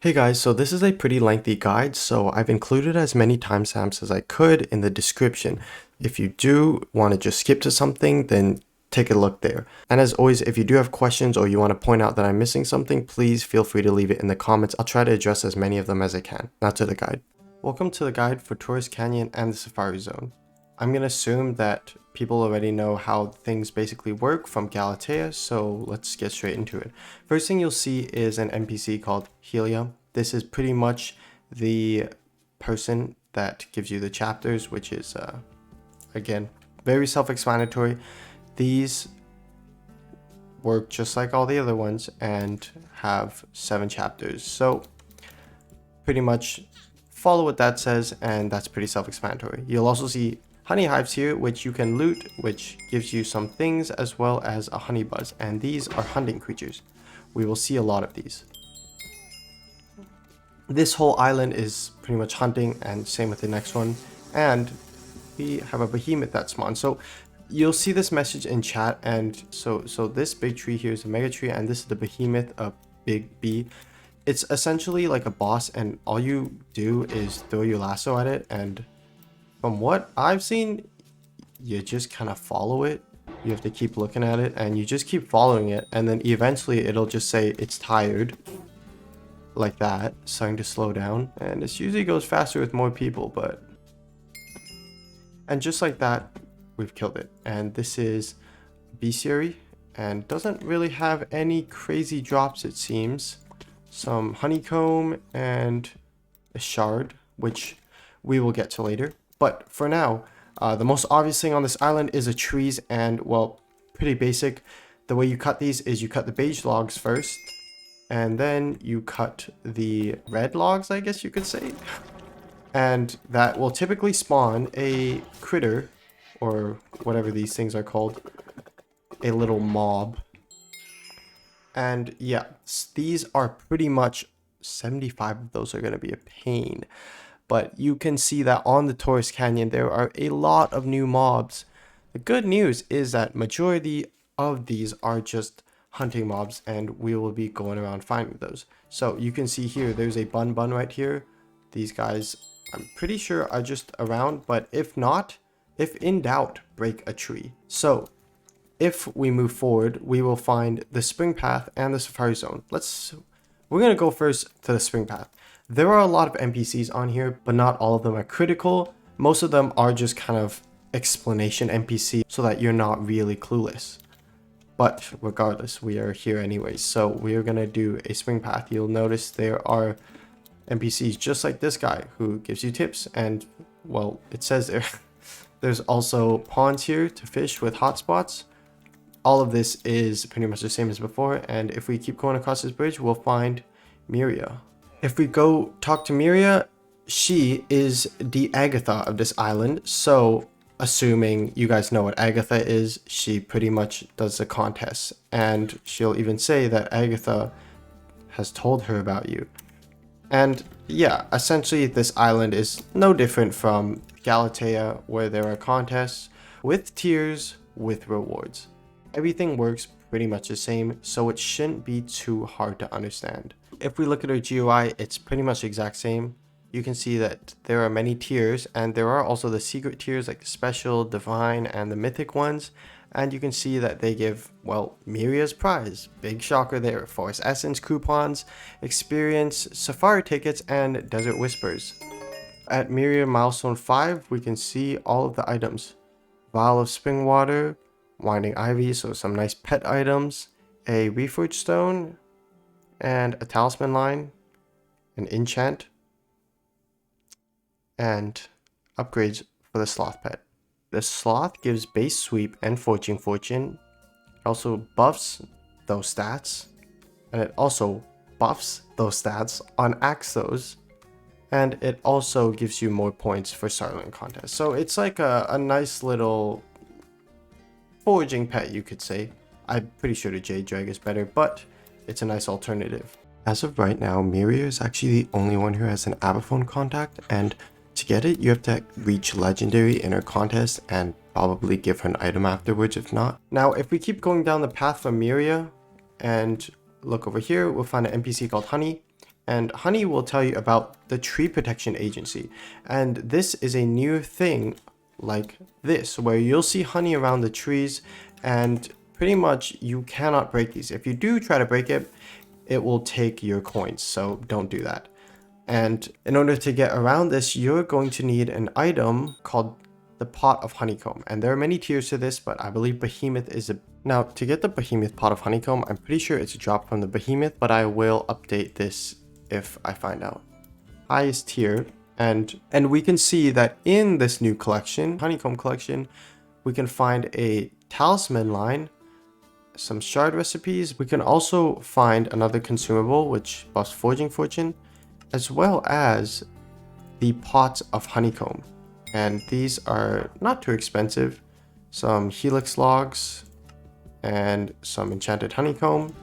Hey guys, so this is a pretty lengthy guide, so I've included as many timestamps as I could in the description. If you do want to just skip to something, then take a look there. And as always, if you do have questions or you want to point out that I'm missing something, please feel free to leave it in the comments. I'll try to address as many of them as I can. Now to the guide. Welcome to the guide for Torrhus Canyon and the Safari Zone. I'm going to assume that people already know how things basically work from Galatea, so let's get straight into it. First thing you'll see is an NPC called Helia. This is pretty much the person that gives you the chapters, which is, again, very self-explanatory. These work just like all the other ones and have 7 chapters. So pretty much follow what that says, and that's pretty self-explanatory. You'll also see honey hives here, which you can loot, which gives you some things, as well as a honeybuzz, and these are hunting creatures. We will see a lot of these. This whole island is pretty much hunting, and same with the next one, and we have a behemoth that spawns. So you'll see this message in chat, and so this big tree here is a mega tree, and this is the behemoth, a big bee. It's essentially like a boss, and all you do is throw your lasso at it, and from what I've seen, you just kind of follow it. You have to keep looking at it, and you just keep following it, and then eventually it'll just say it's tired, like that, starting to slow down. And this usually goes faster with more people, but... And just like that, we've killed it. And this is bestiary, and doesn't really have any crazy drops, it seems. Some honeycomb and a shard, which we will get to later. But for now, the most obvious thing on this island is the trees, and well, pretty basic. The way you cut these is you cut the beige logs first, and then you cut the red logs, I guess you could say. And that will typically spawn a critter, or whatever these things are called, a little mob. And yeah, these are pretty much 75 of those are going to be a pain. But you can see that on the Torrhus Canyon, there are a lot of new mobs. The good news is that majority of these are just hunting mobs, and we will be going around finding those. So you can see here, there's a Bunbun right here. These guys, I'm pretty sure are just around, but if not, if in doubt, break a tree. So if we move forward, we will find the spring path and the safari zone. We're going to go first to the spring path. There are a lot of NPCs on here, but not all of them are critical. Most of them are just kind of explanation NPC so that you're not really clueless. But regardless, we are here anyways. So we are going to do a spring path. You'll notice there are NPCs just like this guy who gives you tips. And well, it says there's also ponds here to fish with hotspots. All of this is pretty much the same as before. And if we keep going across this bridge, we'll find Miria. If we go talk to Miria, she is the Agatha of this island. So assuming you guys know what Agatha is, she pretty much does the contests. And she'll even say that Agatha has told her about you. And yeah, essentially this island is no different from Galatea, where there are contests with tiers, with rewards. Everything works pretty much the same, so it shouldn't be too hard to understand. If we look at our GUI, it's pretty much the exact same. You can see that there are many tiers, and there are also the secret tiers like the special, divine, and the mythic ones. And you can see that they give, well, Miria's prize, big shocker there, Forest Essence coupons, experience, safari tickets, and desert whispers. At Miria milestone 5, we can see all of the items. Vial of spring water, winding ivy, so some nice pet items, a reforged stone, and a talisman line, an enchant, and upgrades for the sloth pet. The sloth gives base sweep and fortune. It also buffs those stats, and it also buffs those stats on Axos, and it also gives you more points for Starling contests. So it's like a nice little foraging pet, you could say. I'm pretty sure the Jade Drag is better, but it's a nice alternative. As of right now, Miria is actually the only one who has an Abiphone Contact, and to get it, you have to reach Legendary in her contest and probably give her an item afterwards if not. Now, if we keep going down the path from Miria and look over here, we'll find an NPC called Honey. And Honey will tell you about the Tree Protection Agency. And this is a new thing like this, where you'll see honey around the trees, and pretty much you cannot break these. If you do try to break it, it will take your coins, so don't do that. And in order to get around this, you're going to need an item called the Pot of Honeycomb. And there are many tiers to this, but I believe Beehemoth is a... Now, to get the Beehemoth Pot of Honeycomb, I'm pretty sure it's a drop from the Beehemoth, but I will update this if I find out. Highest tier, and we can see that in this new collection, Honeycomb Collection, we can find a talisman line, some shard recipes. We can also find another consumable which buffs forging fortune, as well as the pots of honeycomb. And these are not too expensive. Some helix logs and some enchanted honeycomb.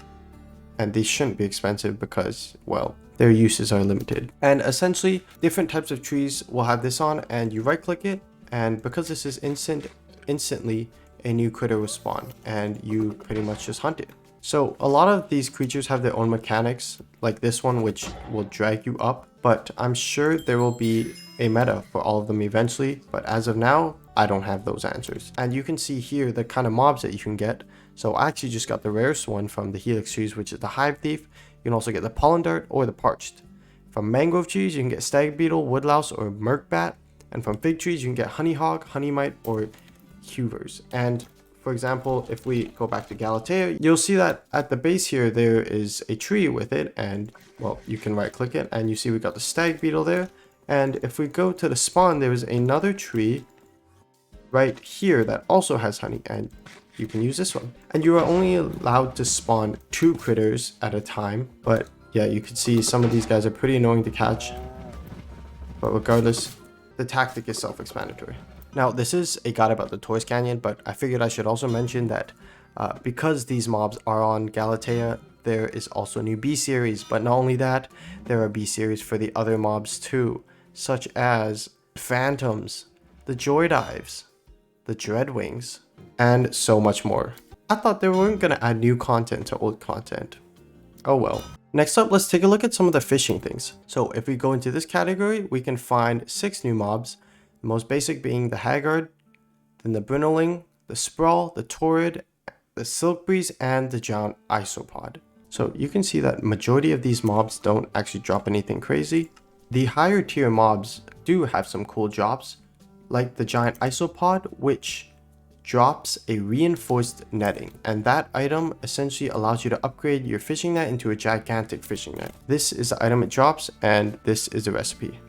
And these shouldn't be expensive because, well, their uses are limited. And essentially, different types of trees will have this on, and you right click it, and because this is instantly a new critter will spawn, and you pretty much just hunt it. So a lot of these creatures have their own mechanics, like this one, which will drag you up, but I'm sure there will be a meta for all of them eventually, but as of now, I don't have those answers. And you can see here the kind of mobs that you can get. So I actually just got the rarest one from the Helix trees, which is the hivethief. You can also get the Pollendart or the parched. From mangrove trees, you can get stag beetle, woodlouse, or murkbat. And from fig trees, you can get honeyhog, honeymite, or hewvers. And for example, if we go back to Galatea, you'll see that at the base here, there is a tree with it, and well, you can right click it, and you see we got the stag beetle there. And if we go to the spawn, there is another tree right here that also has honey, and you can use this one. And you are only allowed to spawn 2 critters at a time, but yeah, you can see some of these guys are pretty annoying to catch. But regardless, the tactic is self-explanatory. Now, this is a guide about the Torrhus Canyon, but I figured I should also mention that because these mobs are on Galatea, there is also a new B series. But not only that, there are B series for the other mobs too, such as Phantoms, the Joy Dives, the Dreadwings, and so much more. I thought they weren't going to add new content to old content. Oh well. Next up, let's take a look at some of the fishing things. So if we go into this category, we can find 6 new mobs. The most basic being the Haggard, then the Brinoling, the Sprawl, the Torrid, the Silkbreeze, and the Giant Isopod. So you can see that majority of these mobs don't actually drop anything crazy. The higher tier mobs do have some cool drops, like the Giant Isopod, which drops a reinforced netting, and that item essentially allows you to upgrade your fishing net into a gigantic fishing net. This is the item it drops, and this is the recipe.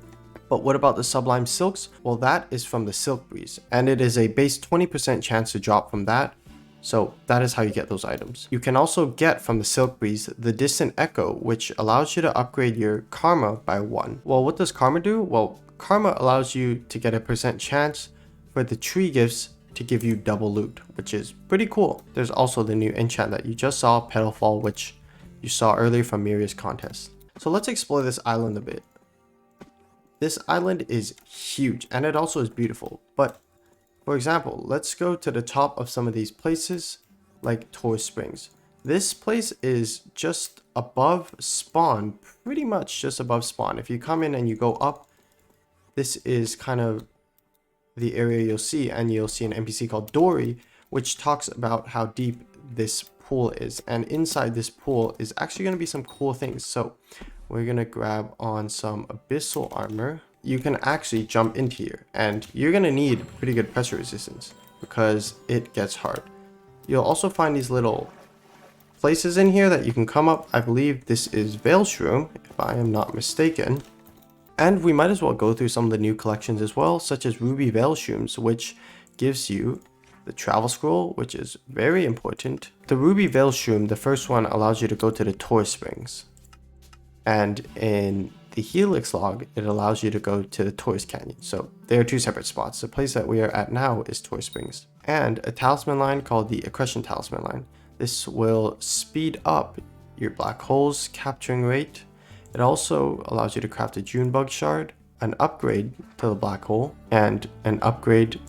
But what about the Sublime Silks? Well, that is from the Silk Breeze, and it is a base 20% chance to drop from that. So that is how you get those items. You can also get from the Silk Breeze the Distant Echo, which allows you to upgrade your Karma by 1. Well, what does Karma do? Well, Karma allows you to get a % chance for the tree gifts to give you double loot, which is pretty cool. There's also the new enchant that you just saw, Petalfall, which you saw earlier from Miria's contest. So let's explore this island a bit. This island is huge, and it also is beautiful. But for example, let's go to the top of some of these places, like Torrhus Springs. This place is just above spawn, pretty much just above spawn. If you come in and you go up, this is kind of the area you'll see, and you'll see an NPC called Dory, which talks about how deep this pool is. And inside this pool is actually going to be some cool things. So we're going to grab on some abyssal armor. You can actually jump into here, and you're going to need pretty good pressure resistance because it gets hard. You'll also find these little places in here that you can come up. I believe this is Veilshroom, if I am not mistaken. And we might as well go through some of the new collections as well, such as Ruby Veilshrooms, which gives you the travel scroll, which is very important. The Ruby Veilshroom, the first one, allows you to go to the Torrhus Springs. And in the Helix log, it allows you to go to the Torrhus Canyon. So they are 2 separate spots. The place that we are at now is Torrhus Springs. And a talisman line called the Accretion Talisman line. This will speed up your black holes capturing rate. It also allows you to craft a Junebug shard, an upgrade to the black hole, and an upgrade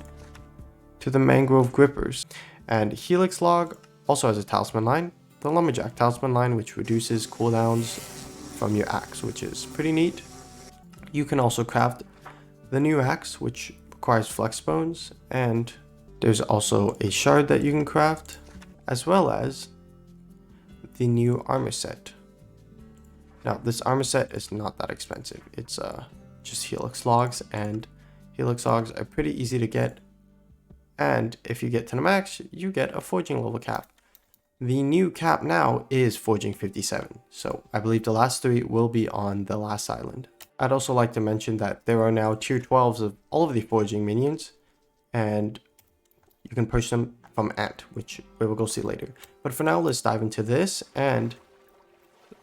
to the mangrove grippers. And Helix log also has a talisman line, the Lumberjack talisman line, which reduces cooldowns from your axe, which is pretty neat. You can also craft the new axe, which requires flex bones, and there's also a shard that you can craft, as well as the new armor set. Now, this armor set is not that expensive. It's just Helix logs, and Helix logs are pretty easy to get. And if you get to the max, you get a forging level cap. The new cap now is forging 57, so I believe the last 3 will be on the last island. I'd also like to mention that there are now tier 12s of all of the forging minions, and you can purchase them from Ant, which we will go see later. But for now, let's dive into this and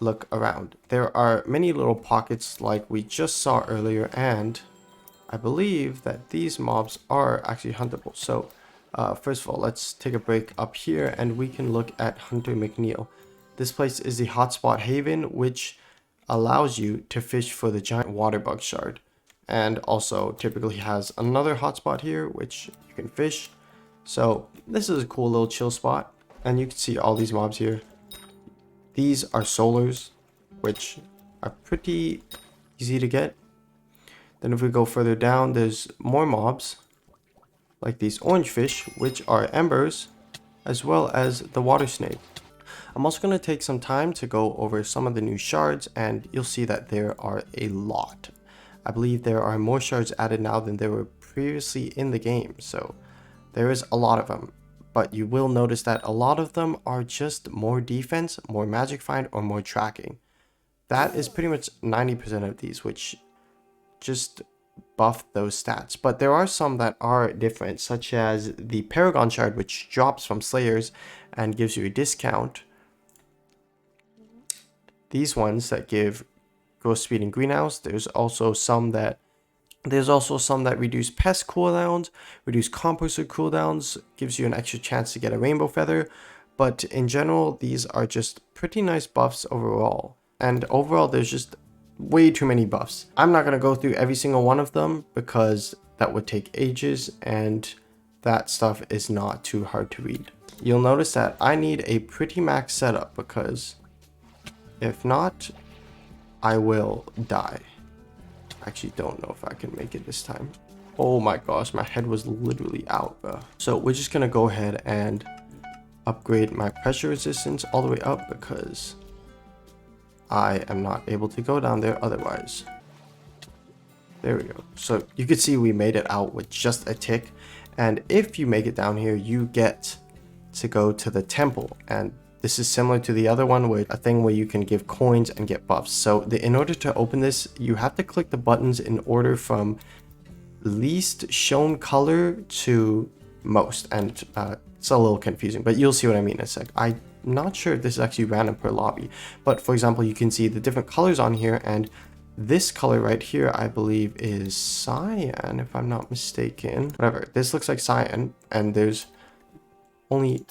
look around. There are many little pockets like we just saw earlier, and I believe that these mobs are actually huntable. So first of all, let's take a break up here and we can look at Hunter McNeil. This place is the Hotspot Haven, which allows you to fish for the giant water bug shard, and also typically has another hotspot here which you can fish. So this is a cool little chill spot, and you can see all these mobs here. These are solars, which are pretty easy to get. Then if we go further down, there's more mobs like these orange fish, which are embers, as well as the water snake. I'm also going to take some time to go over some of the new shards, and you'll see that there are a lot. I believe there are more shards added now than there were previously in the game, so there is a lot of them. But you will notice that a lot of them are just more defense, more magic find, or more tracking. That is pretty much 90% of these, which just buff those stats. But there are some that are different, such as the Paragon Shard, which drops from Slayers and gives you a discount. These ones that give growth speed and greenhouse. There's also some that reduce pest cooldowns, reduce composter cooldowns, gives you an extra chance to get a rainbow feather. But in general, these are just pretty nice buffs overall. And overall, there's just way too many buffs. I'm not going to go through every single one of them because that would take ages, and that stuff is not too hard to read. You'll notice that I need a pretty max setup, because if not, I will die. I actually don't know if I can make it this time. Oh my gosh, my head was literally out, bro. So we're just gonna go ahead and upgrade my pressure resistance all the way up, because I am not able to go down there otherwise. There we go. So you can see we made it out with just a tick. And if you make it down here, you get to go to the temple. And this is similar to the other one, with a thing where you can give coins and get buffs. So in order to open this, you have to click the buttons in order from least shown color to most. And it's a little confusing, but you'll see what I mean in a sec. I'm not sure if this is actually random per lobby, but for example, you can see the different colors on here, and this color right here, I believe, is cyan, if I'm not mistaken. Whatever, this looks like cyan, and there's only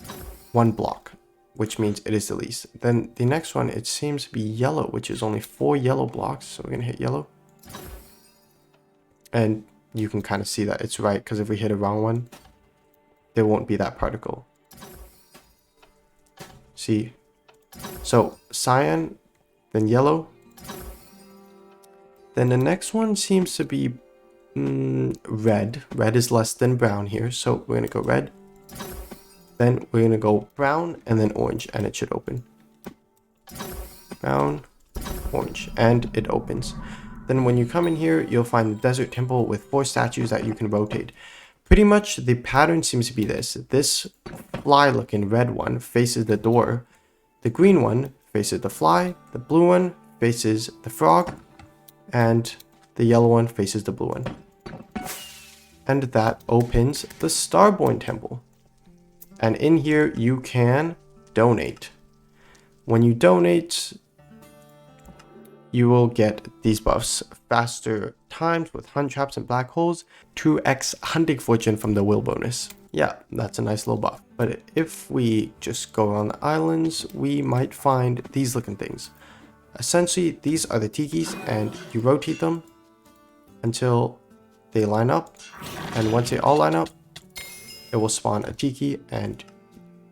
one block, which means it is the least. Then the next one, it seems to be yellow, which is only 4 yellow blocks. So we're gonna hit yellow, and you can kind of see that it's right, because if we hit a wrong one, there won't be that particle. See, so cyan, then yellow, then the next one seems to be red. Red is less than brown here, so we're gonna go red. Then we're gonna go brown and then orange, and it should open. Brown, orange, and it opens. Then when you come in here, you'll find the desert temple with 4 statues that you can rotate. Pretty much the pattern seems to be this. This fly looking red one faces the door. The green one faces the fly. The blue one faces the frog. And the yellow one faces the blue one. And that opens the Starborn Temple. And in here, you can donate. When you donate, you will get these buffs: faster times with hunt traps and black holes, 2x hunting fortune from the will bonus. Yeah, that's a nice little buff. But if we just go around the islands, we might find these looking things. Essentially, these are the Tikis, and you rotate them until they line up. And once they all line up, it will spawn a Tiki, and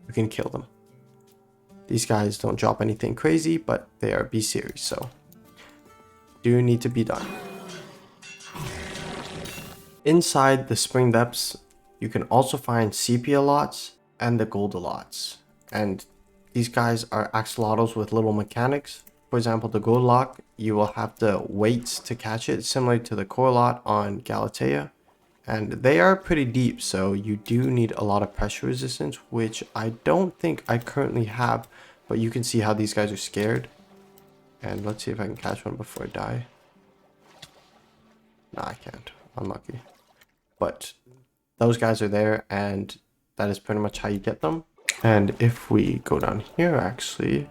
you can kill them. These guys don't drop anything crazy, but they are B series, so do need to be done. Inside the spring depths, you can also find Sepialots and the Goldalots. And these guys are axolotls with little mechanics. For example, the Goldlock, you will have the weights to catch it, similar to the Coralot on Galatea. And they are pretty deep, so you do need a lot of pressure resistance, which I don't think I currently have. But you can see how these guys are scared. And let's see if I can catch one before I die. Nah, I can't. Unlucky. But those guys are there, and that is pretty much how you get them. And if we go down here, actually,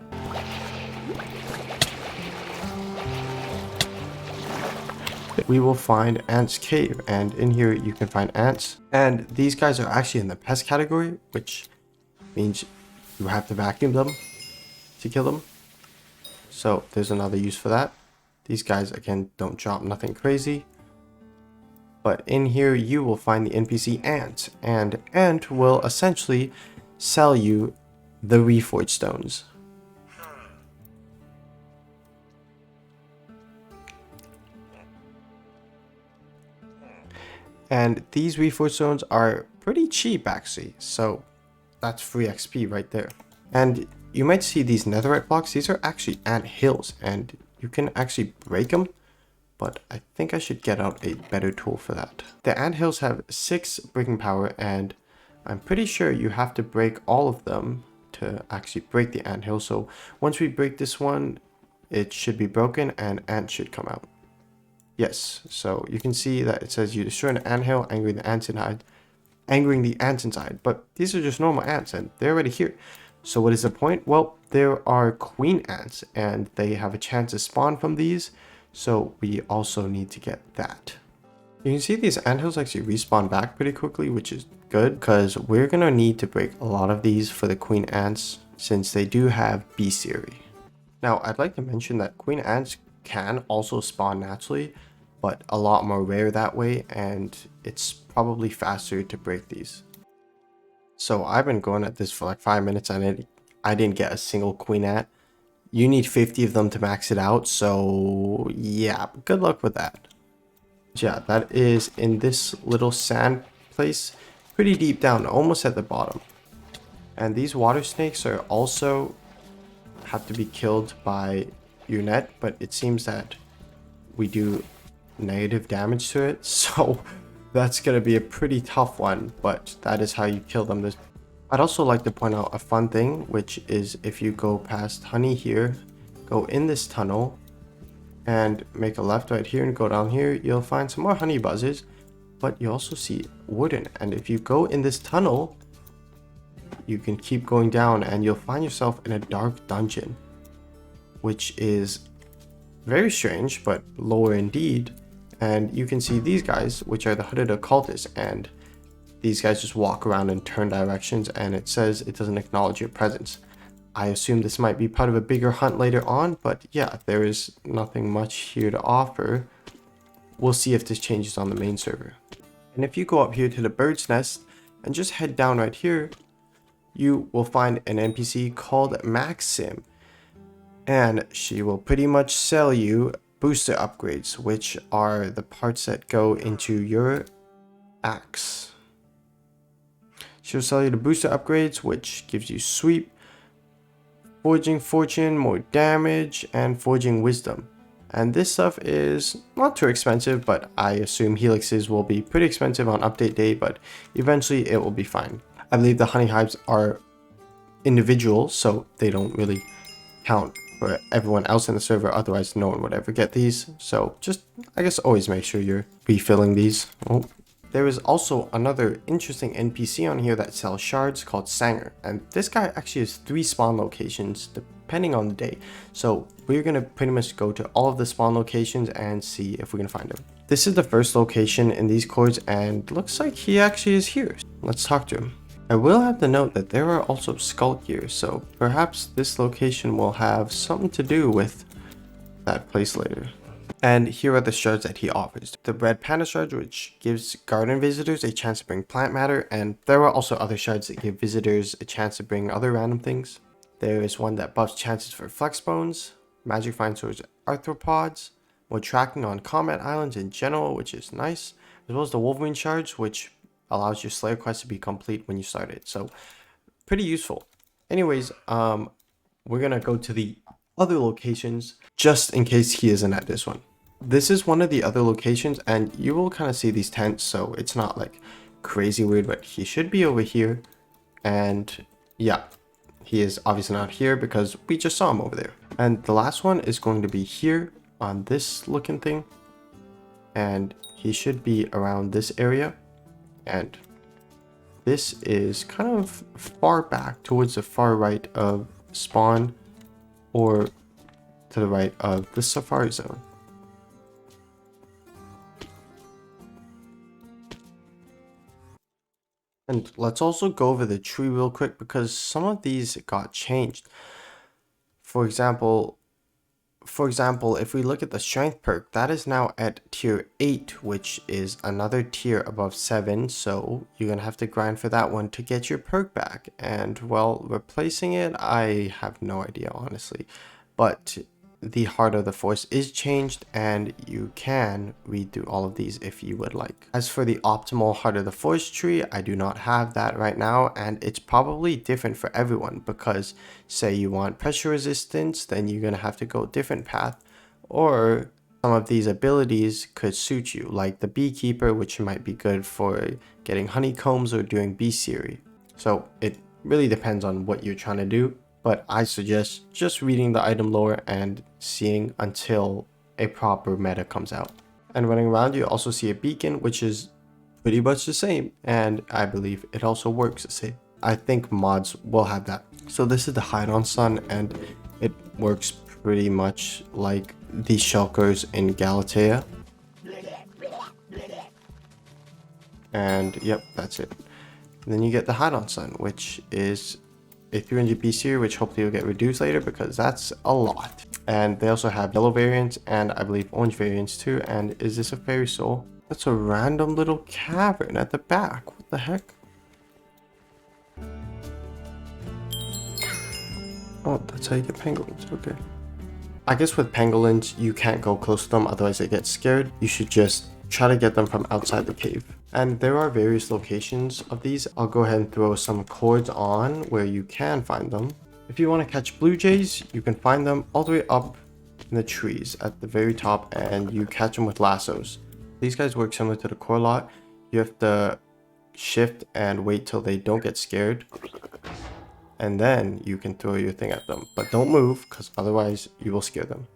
we will find Ant's Cave, and in here you can find ants. And these guys are actually in the pest category, which means you have to vacuum them to kill them. So there's another use for that. These guys, again, don't drop nothing crazy. But in here you will find the NPC Ant, and Ant will essentially sell you the Reforged Stones. And these Reforged Stones are pretty cheap actually, so that's free XP right there. And you might see these netherite blocks. These are actually ant hills, and you can actually break them, but I think I should get out a better tool for that. The ant hills have 6 breaking power, and I'm pretty sure you have to break all of them to actually break the ant hill. So once we break this one, it should be broken and ants should come out. Yes, so you can see that it says you destroy an anthill, angering the ants inside. But these are just normal ants, and they're already here. So what is the point? Well, there are queen ants, and they have a chance to spawn from these. So we also need to get that. You can see these anthills actually respawn back pretty quickly, which is good, because we're going to need to break a lot of these for the queen ants, since they do have bestiary. Now, I'd like to mention that queen ants can also spawn naturally, but a lot more rare that way, and it's probably faster to break these. So I've been going at this for like 5 minutes, and I didn't get a single queen ant. You need 50 of them to max it out, so yeah, good luck with that. Yeah, that is in this little sand place, pretty deep down, almost at the bottom. And these water snakes are also have to be killed by your net, but it seems that we do negative damage to it, so that's gonna be a pretty tough one, but that is how you kill them. I'd also like to point out a fun thing, which is if you go past honey here, go in this tunnel and make a left right here and go down here, you'll find some more Honeybuzzes, but you also see wooden. And if you go in this tunnel, you can keep going down and you'll find yourself in a dark dungeon, which is very strange, but lower indeed. And you can see these guys, which are the hooded occultists, and these guys just walk around and turn directions, and it says it doesn't acknowledge your presence. I assume this might be part of a bigger hunt later on, but yeah, there is nothing much here to offer. We'll see if this changes on the main server. And if you go up here to the bird's nest and just head down right here, you will find an NPC called Maxim, and she will pretty much sell you booster upgrades, which are the parts that go into your axe. She'll sell you the booster upgrades, which gives you sweep, forging fortune, more damage, and forging wisdom. And this stuff is not too expensive, but I assume helixes will be pretty expensive on update day, but eventually it will be fine. I believe the honey hives are individual, so they don't really count for everyone else in the server, otherwise no one would ever get these. So just, I guess, always make sure you're refilling these. Oh. There is also another interesting NPC on here that sells shards called Sanger, and this guy actually has 3 spawn locations depending on the day. So we're going to pretty much go to all of the spawn locations and see if we can find him. This is the first location in these Coords, and looks like he actually is here. Let's talk to him. I will have to note that there are also skull here, so perhaps this location will have something to do with that place later. And here are the shards that he offers. The red panda shard, which gives garden visitors a chance to bring plant matter, and there are also other shards that give visitors a chance to bring other random things. There is one that buffs chances for flex bones, magic find swords arthropods, more tracking on combat islands in general, which is nice, as well as the Wolverine Shards, which allows your Slayer quest to be complete when you start it. So pretty useful. Anyways, we're gonna go to the other locations just in case he isn't at this one. This is one of the other locations, and you will kind of see these tents, so it's not like crazy weird, but he should be over here. And yeah, he is obviously not here because we just saw him over there. And the last one is going to be here on this looking thing, and he should be around this area. And this is kind of far back towards the far right of spawn, or to the right of the safari zone. And let's also go over the tree real quick because some of these got changed. For example, if we look at the strength perk, that is now at tier 8, which is another tier above 7. So you're going to have to grind for that one to get your perk back. And well, replacing it, I have no idea, honestly. But the Heart of the Force is changed, and you can read through all of these if you would like. As for the optimal Heart of the Force tree, I do not have that right now, and it's probably different for everyone because say you want pressure resistance, then you're going to have to go a different path, or some of these abilities could suit you, like the Beekeeper, which might be good for getting honeycombs or doing bestiary. So it really depends on what you're trying to do. But I suggest just reading the item lore and seeing until a proper meta comes out. And running around, you also see a beacon, which is pretty much the same. And I believe it also works the same. I think mods will have that. So this is the Hideonsun, and it works pretty much like the shulkers in Galatea. And yep, that's it. And then you get the Hideonsun, which is a 300 bestiary, which hopefully will get reduced later because that's a lot. And they also have yellow variants and I believe orange variants too. And is this a fairy soul? That's a random little cavern at the back. What the heck? Oh, that's how you get pangolins. Okay. I guess with pangolins, you can't go close to them, otherwise they get scared. You should just try to get them from outside the cave. And there are various locations of these. I'll go ahead and throw some Coords on where you can find them. If you want to catch blue jays, you can find them all the way up in the trees at the very top, and you catch them with lassos. These guys work similar to the Coords. You have to shift and wait till they don't get scared, and then you can throw your thing at them. But don't move, because otherwise you will scare them.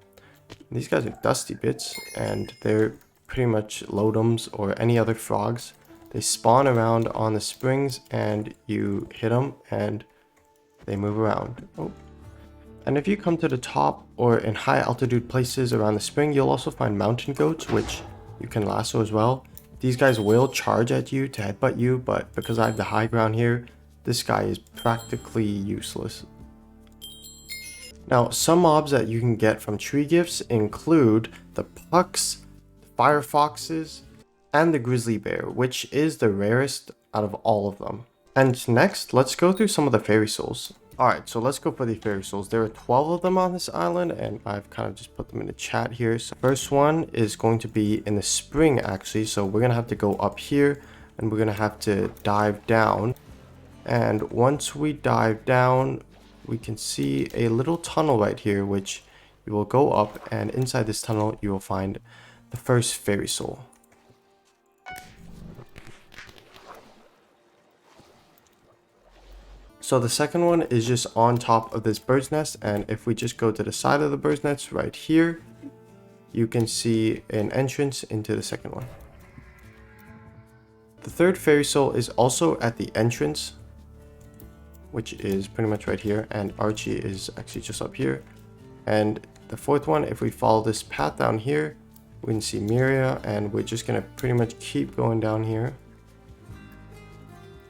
These guys are dusty bits, and they're pretty much lodums or any other frogs. They spawn around on the springs, and you hit them and they move around. Oh. And if you come to the top or in high altitude places around the spring, you'll also find mountain goats, which you can lasso as well. These guys will charge at you to headbutt you, but because I have the high ground here, this guy is practically useless. Now, some mobs that you can get from tree gifts include the pucks, fire foxes, and the grizzly bear, which is the rarest out of all of them. And next, let's go through some of the fairy souls. Alright, so let's go for the fairy souls. There are 12 of them on this island, and I've kind of just put them in the chat here. So first one is going to be in the spring, actually. So we're going to have to go up here, and we're going to have to dive down. And once we dive down, we can see a little tunnel right here, which you will go up, and inside this tunnel, you will find the first fairy soul. So the second one is just on top of this bird's nest, and if we just go to the side of the bird's nest right here, you can see an entrance into the second one. The third fairy soul is also at the entrance, which is pretty much right here, and Archie is actually just up here. And the fourth one, if we follow this path down here, we can see Miria, and we're just gonna pretty much keep going down here.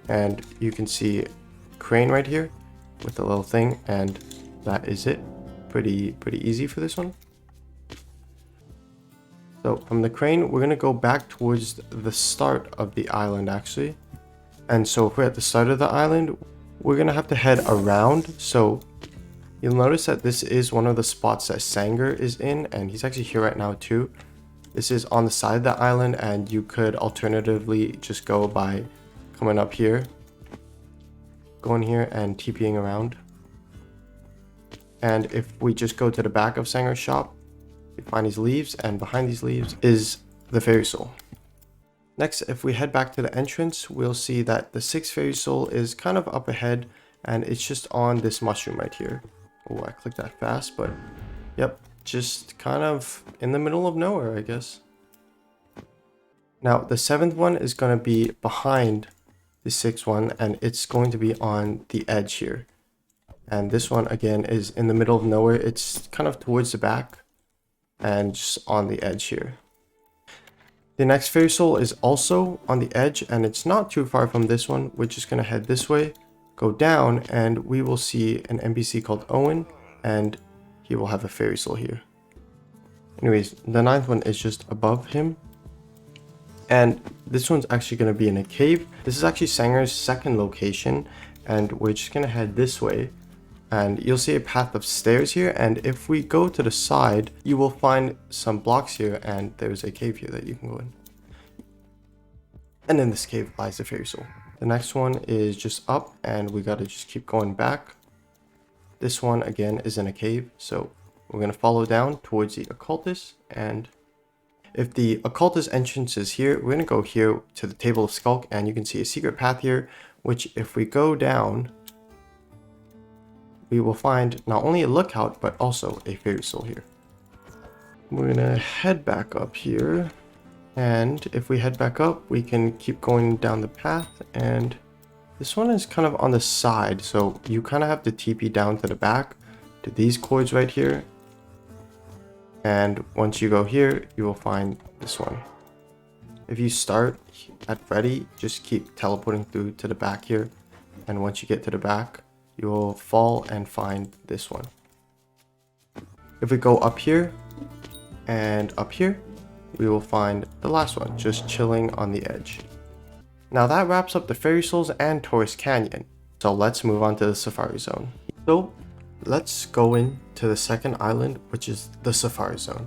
And you can see Crane right here with the little thing, and that is it. Pretty easy for this one. So from the Crane, we're gonna go back towards the start of the island actually. And so if we're at the start of the island, we're gonna have to head around. So You'll notice that this is one of the spots that Sanger is in, and he's actually here right now too. This is on the side of the island, and you could alternatively just go by coming up here, going here and TPing around. And if we just go to the back of Sanger's shop, we find these leaves, and behind these leaves is the fairy soul. Next, if we head back to the entrance, we'll see that the 6th fairy soul is kind of up ahead, and it's just on this mushroom right here. Oh, I clicked that fast, but yep, just kind of in the middle of nowhere, I guess. Now, the 7th one is going to be behind the 6th one, and it's going to be on the edge here. And this one, again, is in the middle of nowhere. It's kind of towards the back and just on the edge here. The next fairy soul is also on the edge, and it's not too far from this one. We're just going to head this way, go down, and we will see an NPC called Owen, and he will have a fairy soul here. Anyways, the 9th one is just above him. And this one's actually going to be in a cave. This is actually Sanger's 2nd location, and we're just going to head this way. And you'll see a path of stairs here, and if we go to the side, you will find some blocks here, and there's a cave here that you can go in. And in this cave lies the fairy soul. The next one is just up, and we gotta just keep going back. This one, again, is in a cave, so we're gonna follow down towards the occultist, and if the occultist entrance is here, we're gonna go here to the table of Skulk, and you can see a secret path here, which if we go down, we will find not only a lookout, but also a fairy soul here. We're gonna head back up here, and if we head back up, we can keep going down the path, and this one is kind of on the side, so you kind of have to TP down to the back to these Coords right here, and once you go here, you will find this one. If you start at ready, just keep teleporting through to the back here, and once you get to the back, you will fall and find this one. If we go up here and up here, we will find the last one, just chilling on the edge. Now that wraps up the fairy souls and Torrhus Canyon. So let's move on to the Safari Zone. So let's go into the 2nd island, which is the Safari Zone.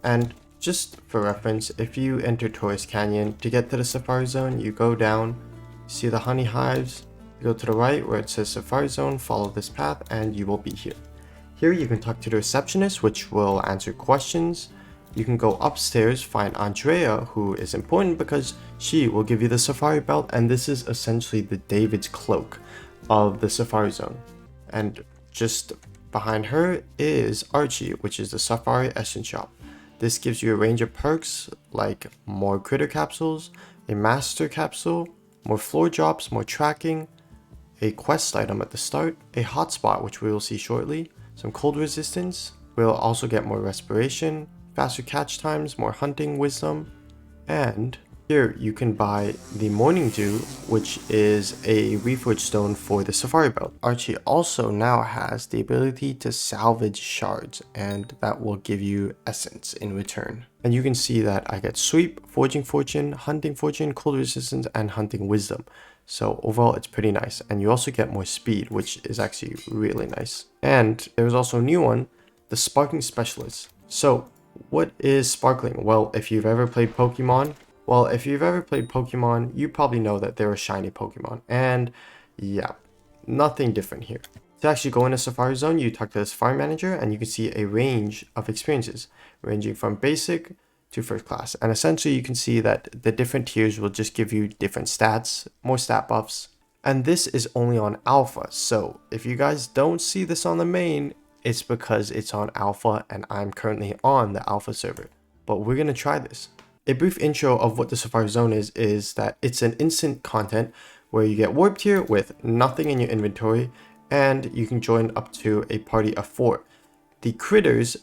And just for reference, if you enter Torrhus Canyon, to get to the Safari Zone, you go down, see the honey hives, go to the right where it says Safari Zone, follow this path, and you will be here. Here you can talk to the receptionist, which will answer questions. You can go upstairs, find Andrea, who is important because she will give you the Safari Belt, and this is essentially the David's Cloak of the Safari Zone. And just behind her is Archie, which is the Safari Essence Shop. This gives you a range of perks like more critter capsules, a master capsule, more floor drops, more tracking, a quest item at the start, a hotspot, which we will see shortly, some cold resistance. We'll also get more respiration, faster catch times, more hunting wisdom, and here you can buy the Morning Dew, which is a reforged stone for the Safari Belt. Archie also now has the ability to salvage shards, and that will give you essence in return. And you can see that I get sweep, forging fortune, hunting fortune, cold resistance, and hunting wisdom. So overall, it's pretty nice. And you also get more speed, which is actually really nice. And there's also a new one, the Sparkling Specialist. So what is sparkling? Well, if you've ever played Pokemon, you probably know that they're a shiny Pokemon. And yeah, nothing different here. To actually go into Safari Zone, you talk to the Safari Manager, and you can see a range of experiences, ranging from basic to first class. And essentially you can see that the different tiers will just give you different stats, more stat buffs. And this is only on alpha. So if you guys don't see this on the main, it's because it's on alpha and I'm currently on the alpha server. But we're going to try this. A brief intro of what the Safari Zone is that it's an instant content where you get warped here with nothing in your inventory, and you can join up to a party of 4. The critters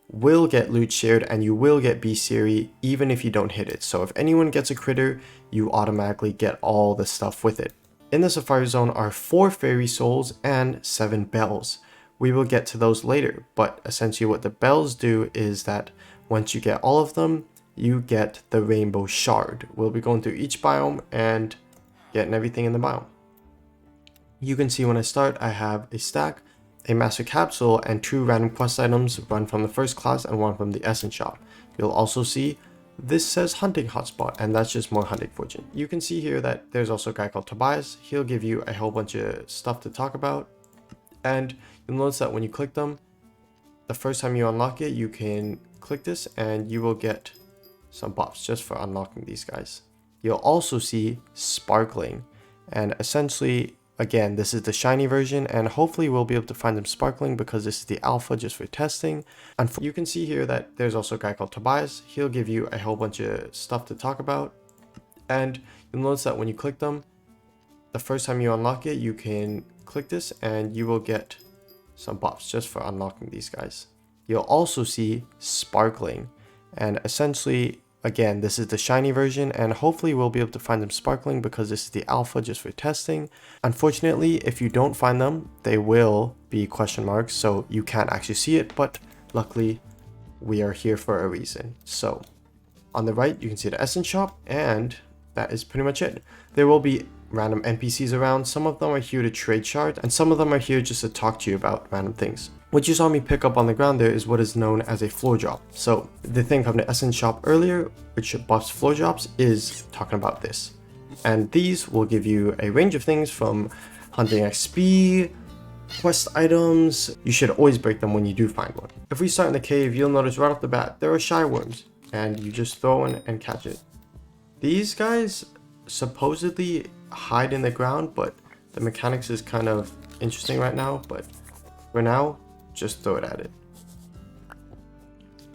will get loot shared, and you will get bestiary even if you don't hit it. So if anyone gets a critter, you automatically get all the stuff with it. In the Safari Zone are 4 fairy souls and 7 bells. We will get to those later, but essentially what the bells do is that once you get all of them, you get the rainbow shard. We'll be going through each biome and getting everything in the biome. You can see when I start, I have a stack, a master capsule, and 2 random quest items, one from the first class and one from the essence shop. You'll also see this says hunting hotspot, and that's just more hunting fortune. You can see here that there's also a guy called Tobias. He'll give you a whole bunch of stuff to talk about, and you'll notice that when you click them, the first time you unlock it, you can click this and you will get some buffs just for unlocking these guys. You'll also see sparkling, and essentially, again, this is the shiny version, and hopefully we'll be able to find them sparkling because this is the alpha just for testing. And you can see here that there's also a guy called Tobias. He'll give you a whole bunch of stuff to talk about, and you'll notice that when you click them, the first time you unlock it, you can click this and you will get some buffs just for unlocking these guys. You'll also see sparkling, and essentially, again, this is the shiny version, and hopefully we'll be able to find them sparkling because this is the alpha just for testing. Unfortunately, if you don't find them, they will be question marks, so you can't actually see it, but luckily we are here for a reason. So on the right, you can see the essence shop, and that is pretty much it. There will be random NPCs around. Some of them are here to trade shards, and some of them are here just to talk to you about random things. What you saw me pick up on the ground there is what is known as a floor drop. So the thing from the essence shop earlier, which buffs floor drops, is talking about this. And these will give you a range of things from hunting XP, quest items. You should always break them when you do find one. If we start in the cave, you'll notice right off the bat, there are shy worms, and you just throw in and catch it. These guys supposedly hide in the ground, but the mechanics is kind of interesting right now, but for now, just throw it at it.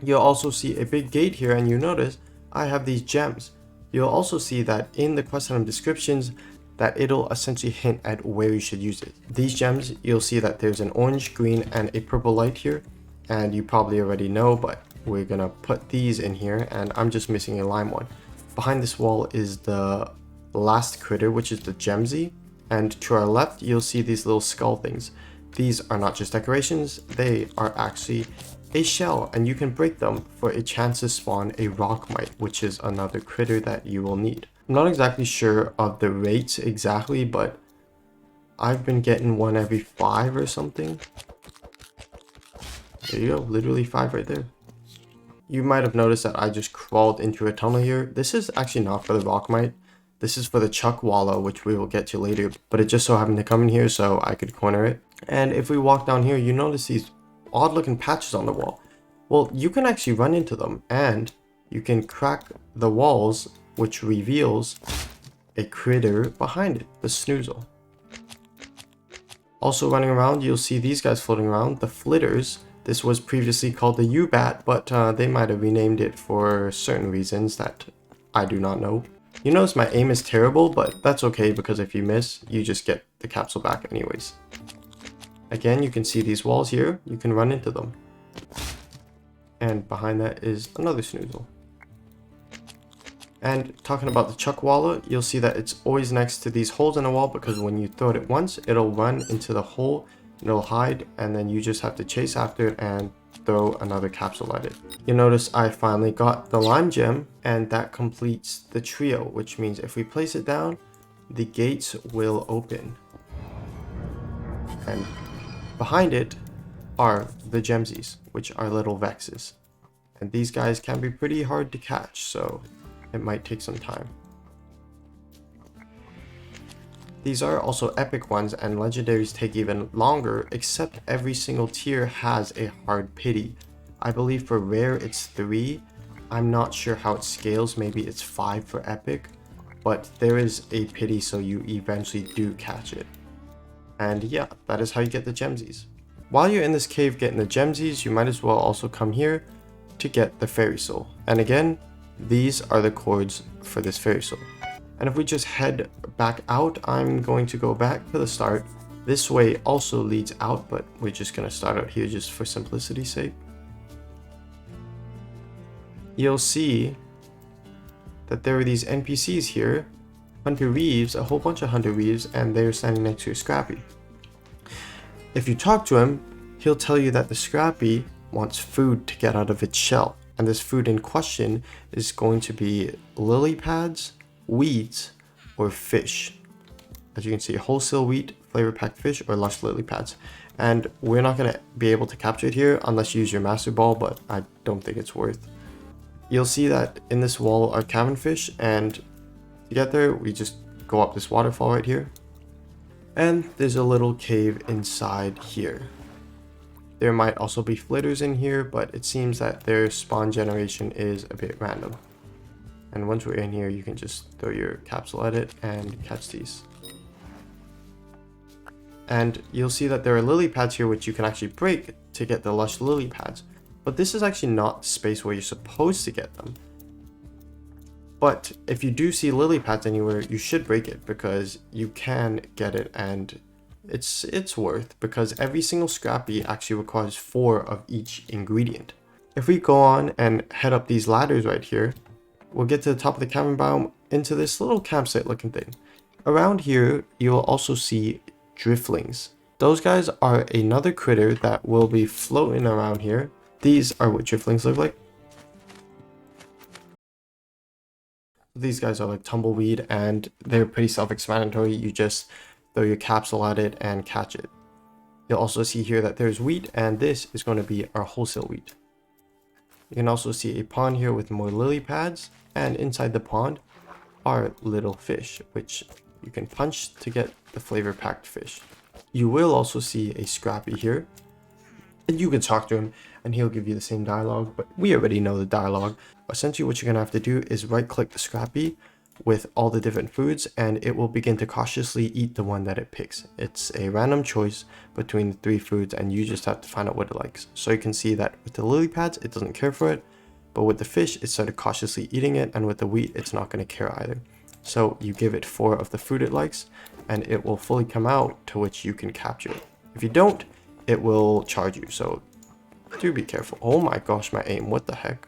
You'll also see a big gate here, and you notice I have these gems. You'll also see that in the quest item descriptions that it'll essentially hint at where you should use it. These gems, you'll see that there's an orange, green, and a purple light here, and you probably already know, but we're gonna put these in here, and I'm just missing a lime one. Behind this wall is the last critter, which is the Gemsy, and to our left you'll see these little skull things. These are not just decorations, they are actually a shell, and you can break them for a chance to spawn a rockmite, which is another critter that you will need. I'm not exactly sure of the rates exactly, but I've been getting one every 5 or something. There you go, literally 5 right there. You might have noticed that I just crawled into a tunnel here. This is actually not for the rockmite. This is for the Chuckwalla, which we will get to later, but it just so happened to come in here so I could corner it. And if we walk down here, you notice these odd looking patches on the wall. Well, you can actually run into them, and you can crack the walls, which reveals a critter behind it, the Snoozle. Also running around, you'll see these guys floating around, the Flitters. This was previously called the U-Bat, but they might have renamed it for certain reasons that I do not know. You notice my aim is terrible, but that's okay because if you miss, you just get the capsule back anyways. Again, you can see these walls here, you can run into them. And behind that is another Snoozle. And talking about the Chuckwalla, you'll see that it's always next to these holes in the wall because when you throw it once, it'll run into the hole, it'll hide, and then you just have to chase after it and throw another capsule at it. You'll notice I finally got the lime gem, and that completes the trio, which means if we place it down, the gates will open. And behind it are the Gemsies, which are little Vexes. And these guys can be pretty hard to catch, so it might take some time. These are also epic ones, and legendaries take even longer, except every single tier has a hard pity. I believe for rare it's 3. I'm not sure how it scales, maybe it's 5 for epic, but there is a pity so you eventually do catch it. And yeah, that is how you get the Gemsies. While you're in this cave getting the Gemsies, you might as well also come here to get the Fairy Soul. And again, these are the Coords for this Fairy Soul. And if we just head back out, I'm going to go back to the start. This way also leads out, but we're just going to start out here just for simplicity's sake. You'll see that there are these NPCs here, Hunter Reeves, a whole bunch of Hunter Reeves, and they're standing next to a Scrappy. If you talk to him, he'll tell you that the Scrappy wants food to get out of its shell. And this food in question is going to be lily pads, weeds, or fish. As you can see, wholesale wheat, flavor packed fish, or lush lily pads. and we're not going to be able to capture it here unless you use your master ball, but I don't think it's worth. You'll see that in this wall are cavern fish, and to get there we just go up this waterfall right here, and there's a little cave inside here. There might also be flitters in here, but it seems that their spawn generation is a bit random. And once we're in here, you can just throw your capsule at it and catch these. And you'll see that there are lily pads here which you can actually break to get the lush lily pads. But this is actually not the space where you're supposed to get them. But if you do see lily pads anywhere, you should break it because you can get it, and it's worth, because every single scrappy actually requires 4 of each ingredient. If we go on and head up these ladders right here, we'll get to the top of the cavern biome into this little campsite looking thing. Around here, you'll also see driftlings. Those guys are another critter that will be floating around here. These are what driftlings look like. These guys are like tumbleweed, and they're pretty self-explanatory. You just throw your capsule at it and catch it. You'll also see here that there's wheat, and this is going to be our wholesale wheat. You can also see a pond here with more lily pads, and inside the pond are little fish, which you can punch to get the flavor packed fish. You will also see a scrappy here, and you can talk to him and he'll give you the same dialogue, but we already know the dialogue. Essentially what you're going to have to do is right click the scrappy with all the different foods, and it will begin to cautiously eat the one that it picks. It's a random choice between the 3 foods, and you just have to find out what it likes. So you can see that with the lily pads, it doesn't care for it, but with the fish, it started cautiously eating it, and with the wheat, it's not going to care either. So you give it 4 of the food it likes, and it will fully come out, to which you can capture it. If you don't, it will charge you, so do be careful. Oh my gosh, my aim, what the heck.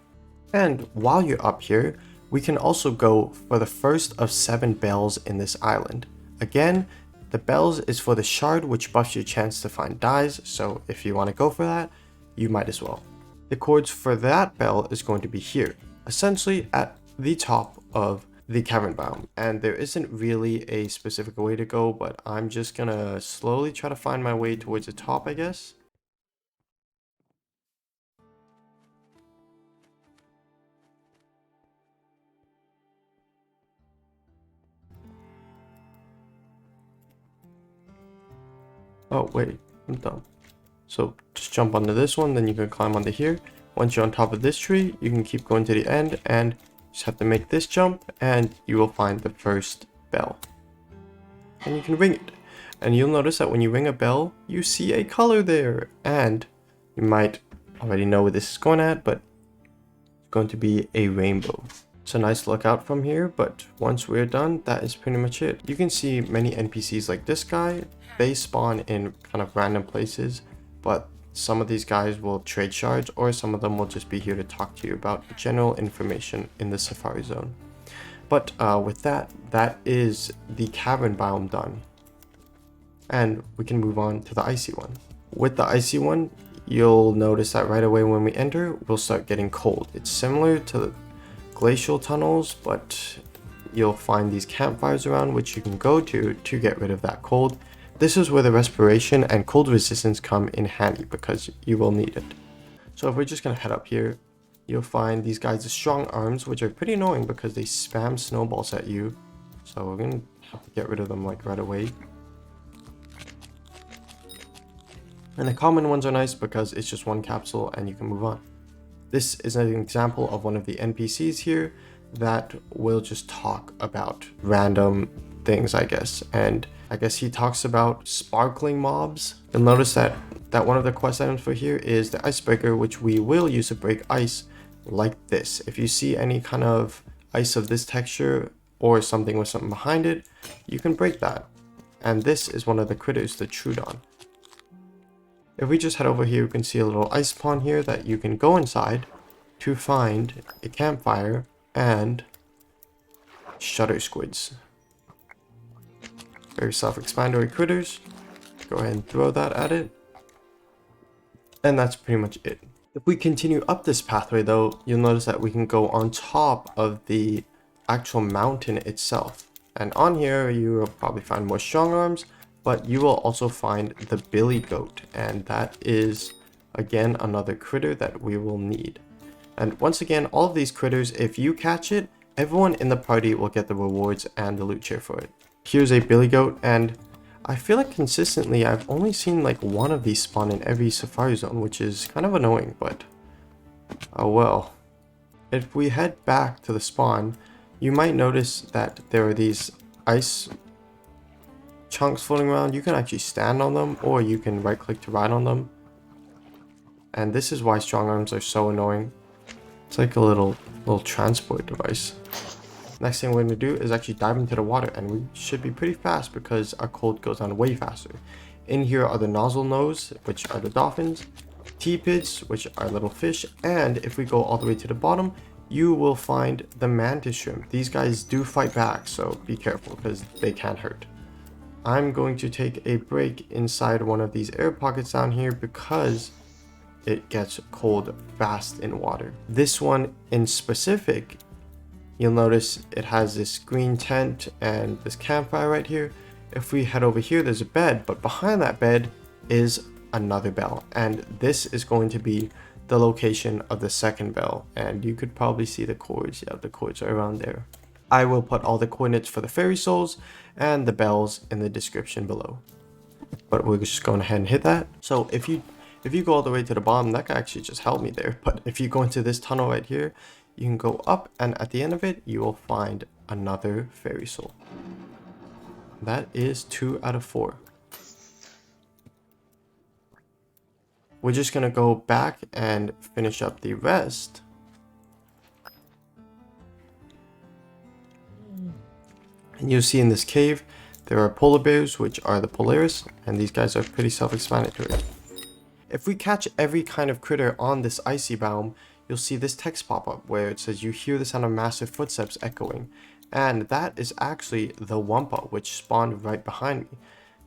And while you're up here, we can also go for the first of 7 bells in this island. Again, the bells is for the shard, which buffs your chance to find dyes, so if you want to go for that, you might as well. The Coords for that bell is going to be here, essentially at the top of the cavern biome, and there isn't really a specific way to go, but I'm just gonna slowly try to find my way towards the top, I guess. Oh wait, I'm dumb. So just jump onto this one, then you can climb onto here. Once you're on top of this tree, you can keep going to the end and just have to make this jump, and you will find the first bell. And you can ring it. And you'll notice that when you ring a bell, you see a color there. And you might already know what this is going at, but it's going to be a rainbow. It's a nice lookout from here, but once we're done, that is pretty much it. You can see many NPCs like this guy. They spawn in kind of random places, but some of these guys will trade shards, or some of them will just be here to talk to you about general information in the Safari Zone. But with that, that is the cavern biome done. And we can move on to the icy one. With the icy one, you'll notice that right away when we enter, we'll start getting cold. It's similar to the glacial tunnels, but you'll find these campfires around which you can go to get rid of that cold. This is where the respiration and cold resistance come in handy, because you will need it. So if we're just going to head up here, you'll find these guys with strong arms, which are pretty annoying because they spam snowballs at you. So we're going to have to get rid of them like right away. And the common ones are nice because it's just one capsule and you can move on. This is an example of one of the NPCs here that will just talk about random things, I guess. And I guess he talks about sparkling mobs. You'll notice that one of the quest items for here is the icebreaker, which we will use to break ice like this. If you see any kind of ice of this texture or something with something behind it, you can break that. And this is one of the critters, the Trudon. If we just head over here, you can see a little ice pond here that you can go inside to find a campfire and shutter squids. Very self-explanatory critters. Go ahead and throw that at it. And that's pretty much it. If we continue up this pathway though, you'll notice that we can go on top of the actual mountain itself. And on here, you will probably find more strong arms, but you will also find the billy goat, and that is again another critter that we will need. And once again, all of these critters, if you catch it, everyone in the party will get the rewards and the loot share for it. Here's a billy goat, and I feel like consistently I've only seen like one of these spawn in every safari zone, which is kind of annoying, but oh well. If we head back to the spawn, you might notice that there are these ice chunks floating around. You can actually stand on them, or you can right click to ride on them. And this is why strong arms are so annoying. It's like a little transport device. Next thing we're going to do is actually dive into the water, and we should be pretty fast because our cold goes on way faster. In here are the nozzle nose, which are the dolphins, T-pits, which are little fish, and if we go all the way to the bottom, you will find the mantis shrimp. These guys do fight back, so be careful because they can hurt. I'm going to take a break inside one of these air pockets down here because it gets cold fast in water. This one in specific, you'll notice it has this green tent and this campfire right here. If we head over here, there's a bed, but behind that bed is another bell, and this is going to be the location of the second bell, and you could probably see the Coords. Yeah, the Coords are around there. I will put all the coordinates for the fairy souls and the bells in the description below, but we're just going ahead and hit that. So if you go all the way to the bottom, that guy actually just held me there, but if you go into this tunnel right here, you can go up, and at the end of it you will find another fairy soul. That is 2 out of 4. We're just gonna go back and finish up the rest. And you'll see in this cave there are polar bears, which are the Polaris, and these guys are pretty self-explanatory. If we catch every kind of critter on this icy biome, you'll see this text pop up where it says you hear the sound of massive footsteps echoing, and that is actually the Wampa, which spawned right behind me.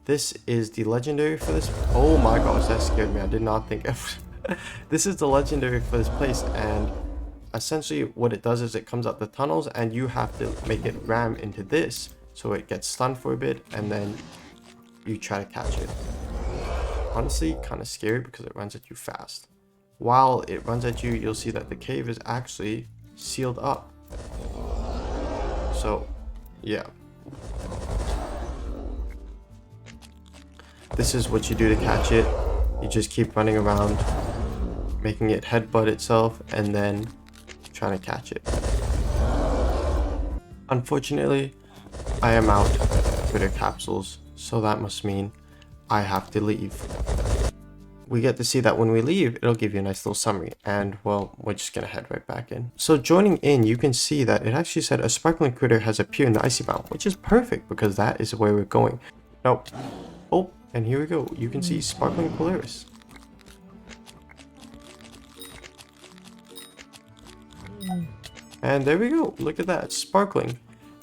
This is the legendary for this. Oh my gosh, that scared me. I did not think of this is the legendary for this place, and essentially what it does is it comes out the tunnels and you have to make it ram into this so it gets stunned for a bit, and then you try to catch it. Honestly, kind of scary because it runs at you fast. While it runs at you, you'll see that the cave is actually sealed up. So yeah, this is what you do to catch it. You just keep running around, making it headbutt itself, and then trying to catch it. Unfortunately, I am out of critter capsules, so that must mean I have to leave. We get to see that when we leave, it'll give you a nice little summary, and well, we're just gonna head right back in. So joining in, you can see that it actually said a sparkling critter has appeared in the icy biome, which is perfect because that is where we're going. Nope. Oh, and here we go. You can see sparkling Polaris. And there we go. Look at that, sparkling.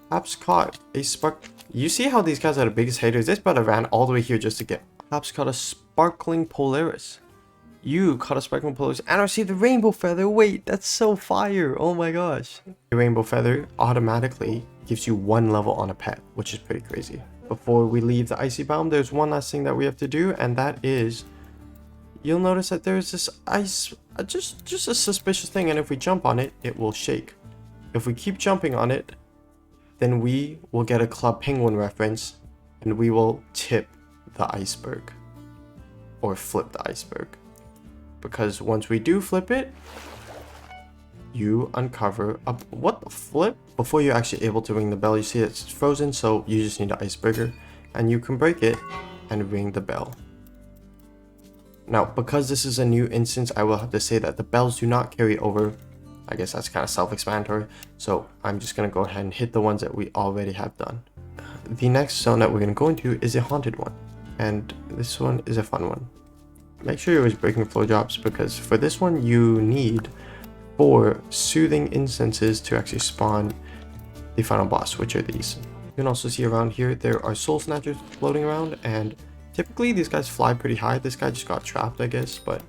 Perhaps caught a spark. You see how these guys are the biggest haters? This brother ran all the way here just to get. Perhaps caught a sparkling Polaris. You caught a sparkling Polaris and received the rainbow feather. Wait, that's so fire. Oh my gosh. The rainbow feather automatically gives you 1 level on a pet, which is pretty crazy. Before we leave the icy biome, there's one last thing that we have to do, and that is, you'll notice that there's this ice, just a suspicious thing, and if we jump on it, it will shake. If we keep jumping on it, then we will get a Club Penguin reference, and we will tip the iceberg, or flip the iceberg, because once we do flip it, you uncover a what the flip. Before you're actually able to ring the bell, you see it's frozen, so you just need an icebreaker, and you can break it and ring the bell. Now, because this is a new instance, I will have to say that the bells do not carry over. I guess that's kind of self-explanatory, so I'm just going to go ahead and hit the ones that we already have done. The next zone that we're going to go into is a haunted one, and this one is a fun one. Make sure you're always breaking flow drops, because for this one you need 4 soothing incenses to actually spawn the final boss, which are these. You can also see around here there are soul snatchers floating around, and typically these guys fly pretty high. This guy just got trapped, I guess, but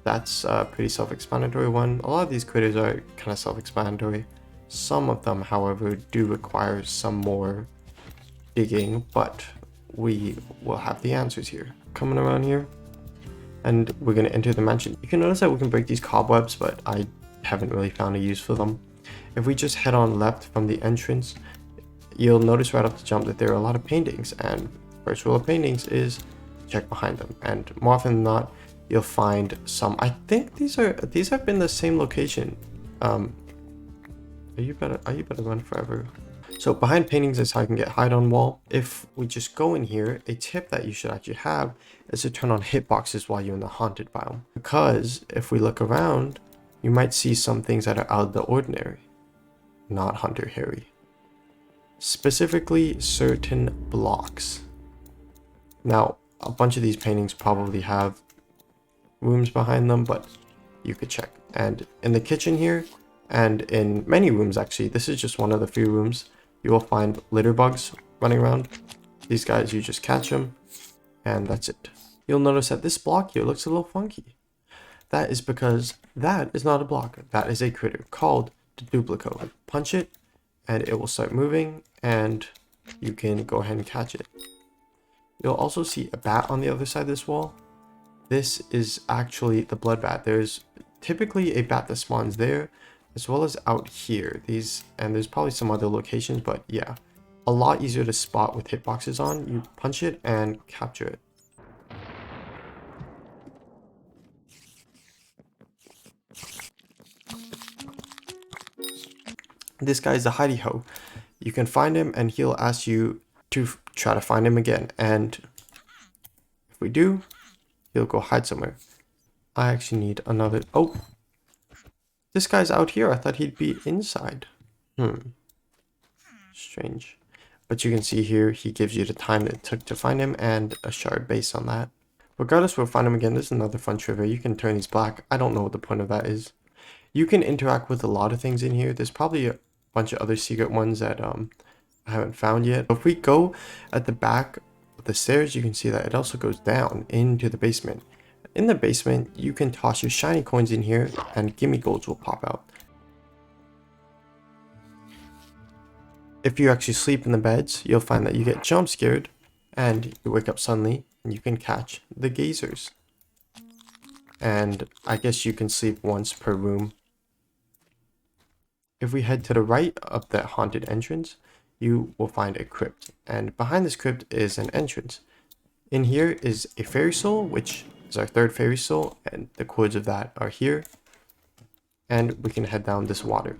that's a pretty self-explanatory one. A lot of these critters are kind of self-explanatory. Some of them, however, do require some more digging, but we will have the answers here. Coming around here, and we're going to enter the mansion. You can notice that we can break these cobwebs, but I haven't really found a use for them. If we just head on left from the entrance, you'll notice right off the jump that there are a lot of paintings, and first rule of paintings is check behind them, and more often than not you'll find some. I think these have been the same location. You better run forever. So behind paintings is how you can get hide on wall. If we just go in here, a tip that you should actually have is to turn on hitboxes while you're in the haunted biome, because if we look around, you might see some things that are out of the ordinary, not Hunter Harry. Specifically certain blocks. Now, a bunch of these paintings probably have rooms behind them, but you could check. And in the kitchen here, and in many rooms actually, this is just one of the few rooms, you will find litter bugs running around. These guys, you just catch them, and that's it. You'll notice that this block here looks a little funky. That is because that is not a block. That is a critter called the duplico. Punch it, and it will start moving, and you can go ahead and catch it. You'll also see a bat on the other side of this wall. This is actually the blood bat. There's typically a bat that spawns there, as well as out here. And there's probably some other locations, but yeah, a lot easier to spot with hitboxes on. You punch it and capture it. This guy is the Hydeonsun. You can find him and he'll ask you to try to find him again, and if we do, he'll go hide somewhere. I actually need another. Oh, this guy's out here. I thought he'd be inside. Strange. But you can see here, he gives you the time it took to find him and a shard based on that. Regardless, we'll find him again. This is another fun trivia. You can turn these black. I don't know what the point of that is. You can interact with a lot of things in here. There's probably a bunch of other secret ones that I haven't found yet. If we go at the back of the stairs, you can see that it also goes down into the basement. In the basement, you can toss your shiny coins in here and gimme golds will pop out. If you actually sleep in the beds, you'll find that you get jump scared and you wake up suddenly and you can catch the gazers. And I guess you can sleep once per room. If we head to the right of that haunted entrance, you will find a crypt, and behind this crypt is an entrance. In here is a fairy soul, which is our third fairy soul, and the Coords of that are here, and we can head down this water.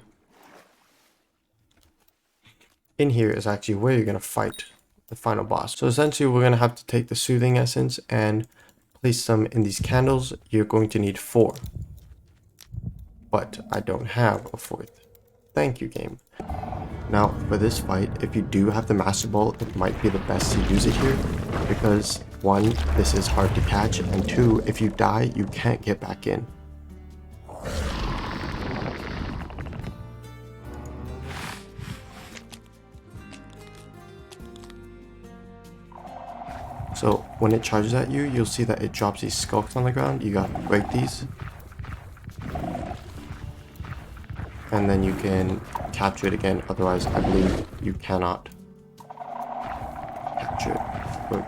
In here is actually where you're going to fight the final boss. So essentially we're going to have to take the soothing essence and place them in these candles. You're going to need 4, but I don't have a 4th. Thank you, game. Now, for this fight, if you do have the Master Ball, it might be the best to use it here, because 1, this is hard to catch, and 2, if you die, you can't get back in. So, when it charges at you, you'll see that it drops these skulks on the ground. You gotta break these. And then you can capture it again, otherwise I believe you cannot capture it. But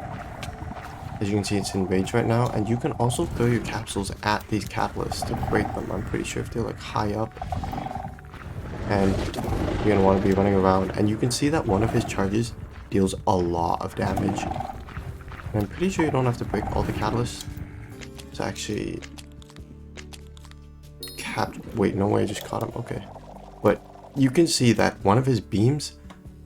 as you can see, it's in rage right now, and you can also throw your capsules at these catalysts to break them. I'm pretty sure if they're like high up, and you're gonna want to be running around, and you can see that one of his charges deals a lot of damage. And I'm pretty sure you don't have to break all the catalysts to actually wait, no way, I just caught him. Okay. But you can see that one of his beams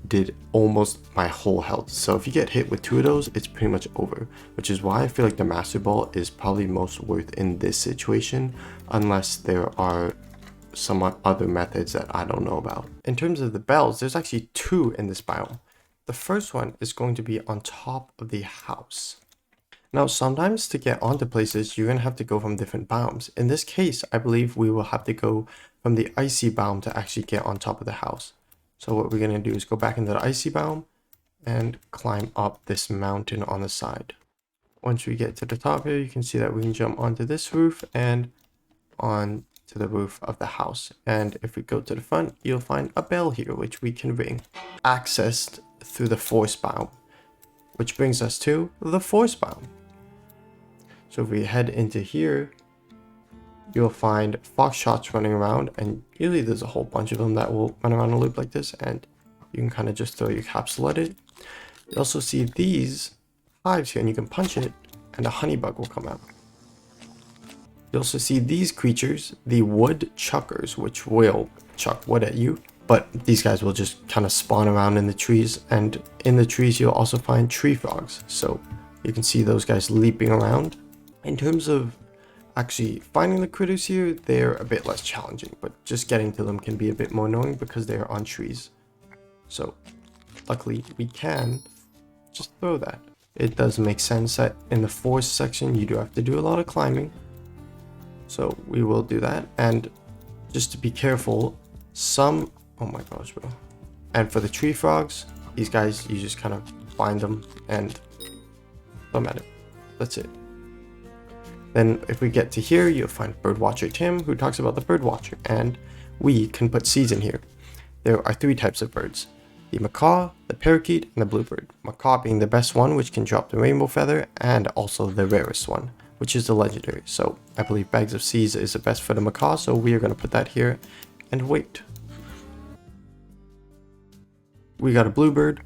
did almost my whole health. So if you get hit with 2 of those, it's pretty much over. Which is why I feel like the Master Ball is probably most worth in this situation, unless there are some other methods that I don't know about. In terms of the bells, there's actually 2 in this biome. The first one is going to be on top of the house. Now, sometimes to get onto places, you're going to have to go from different biomes. In this case, I believe we will have to go from the icy biome to actually get on top of the house. So what we're going to do is go back into the icy biome and climb up this mountain on the side. Once we get to the top here, you can see that we can jump onto this roof and on to the roof of the house. And if we go to the front, you'll find a bell here, which we can ring. Accessed through the force biome. which brings us to the forest biome. So if we head into here, you'll find foxshots running around, and usually there's a whole bunch of them that will run around a loop like this, and you can kind of just throw your capsule at it. You also see these hives here, and you can punch it, and a honeybug will come out. You also see these creatures, the woodchuckers, which will chuck wood at you, but these guys will just kind of spawn around in the trees, and in the trees you'll also find tree frogs, so you can see those guys leaping around. In terms of actually finding the critters here, they're a bit less challenging, but just getting to them can be a bit more annoying because they're on trees. So luckily we can just throw that. It does make sense that in the forest section you do have to do a lot of climbing, so we will do that. And just to be careful, oh my gosh, bro. And for the tree frogs, these guys, you just kind of find them and throw them at it. That's it. Then if we get to here, you'll find Birdwatcher Tim, who talks about the Birdwatcher, and we can put seeds in here. There are 3 types of birds: the macaw, the parakeet, and the bluebird. Macaw being the best one, which can drop the rainbow feather, and also the rarest one, which is the legendary. So I believe Bags of Seeds is the best for the macaw, so we are going to put that here and wait. We got a bluebird.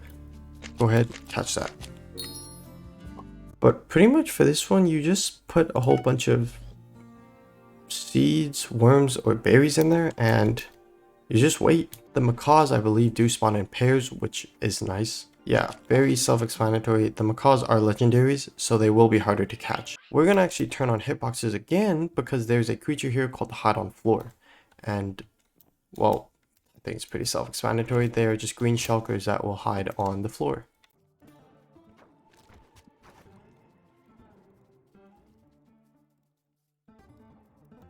Go ahead, catch that. But pretty much for this one, you just put a whole bunch of seeds, worms, or berries in there, and you just wait. The macaws, I believe, do spawn in pairs, which is nice. Yeah, very self-explanatory. The macaws are legendaries, so they will be harder to catch. We're going to actually turn on hitboxes again because there's a creature here called the Hide on Floor. And, well, I think it's pretty self-explanatory. They are just green shulkers that will hide on the floor.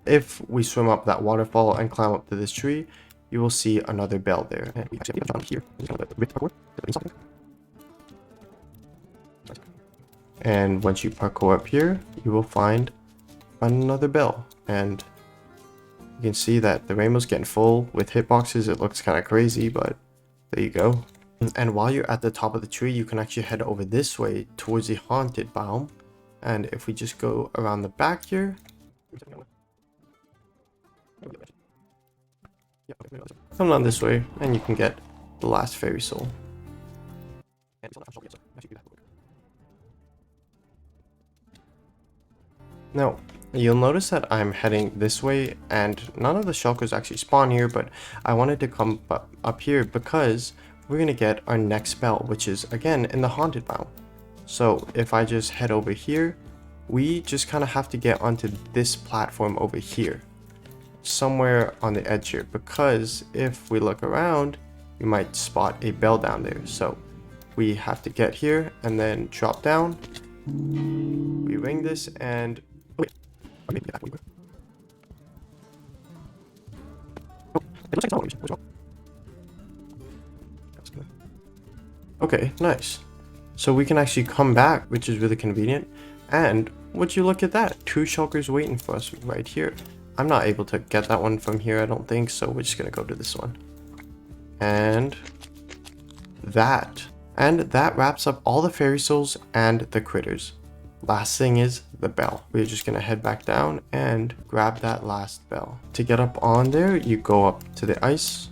If we swim up that waterfall and climb up to this tree, you will see another bell there. And we actually have down here. And once you parkour up here, you will find another bell. And you can see that the rainbow's getting full with hitboxes. It looks kind of crazy, but there you go. And while you're at the top of the tree, you can actually head over this way towards the haunted biome. And if we just go around the back here, come down this way and you can get the last fairy soul. Now, you'll notice that I'm heading this way and none of the shulkers actually spawn here, but I wanted to come up here because we're going to get our next spell, which is again in the haunted biome. So if I just head over here, we just kind of have to get onto this platform over here, somewhere on the edge here, because if we look around, you might spot a bell down there. So we have to get here and then drop down. We ring this and okay, nice. So we can actually come back, which is really convenient. And would you look at that, 2 shulkers waiting for us right here. I'm not able to get that one from here, I don't think, so we're just gonna go to this one. And that wraps up all the fairy souls and the critters. Last thing is the bell. We're just gonna head back down and grab that last bell. To get up on there, you go up to the ice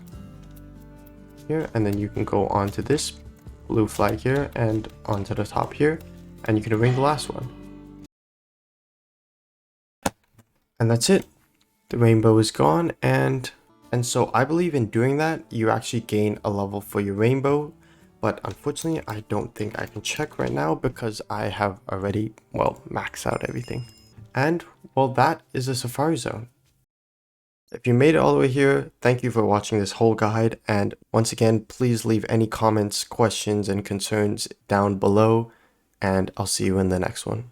here, and then you can go onto this blue flag here and onto the top here, and you can ring the last one. And that's it. The rainbow is gone, and so I believe in doing that, you actually gain a level for your rainbow. But unfortunately, I don't think I can check right now because I have already, well, maxed out everything. And, well, that is a Safari Zone. If you made it all the way here, thank you for watching this whole guide. And once again, please leave any comments, questions, and concerns down below. And I'll see you in the next one.